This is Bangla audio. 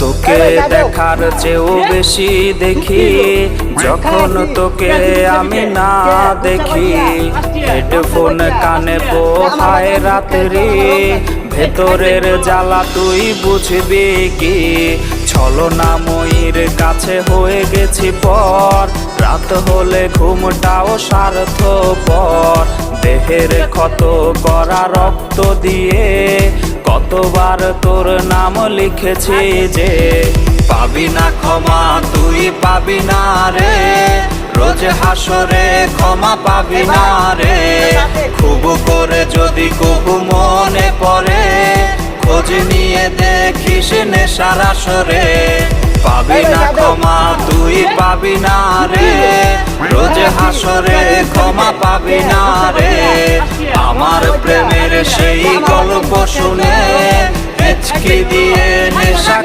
তোকে দেখার চেয়েও বেশি দেখি যখন তোকে আমি না দেখি। হেডফোন কানে পোহায় রাত্রি, ভেতরের জ্বালা তুই বুঝবি কি। ছলনাময়ীর কাছে হয়ে গেছি পর, রাত হলে ঘুমটাও স্বার্থপর। দেহের ক্ষত করা রক্ত দিয়ে কতবার তোর নাম লিখেছি যে, পাবি না ক্ষমা তুই পাবি না রে, রোজ হাসরে ক্ষমা পাবি না রে। খুব করে যদি কবু মনে পড়ে, খোঁজ নিয়ে দেখিস নেশার আসরে। পাবি না ক্ষমা তুই পাবি না রে, রোজ হাসরে ক্ষমা পাবি না রে। আমার প্রেমের সেই গল্প শুনে হেঁচকি দিয়ে নেশা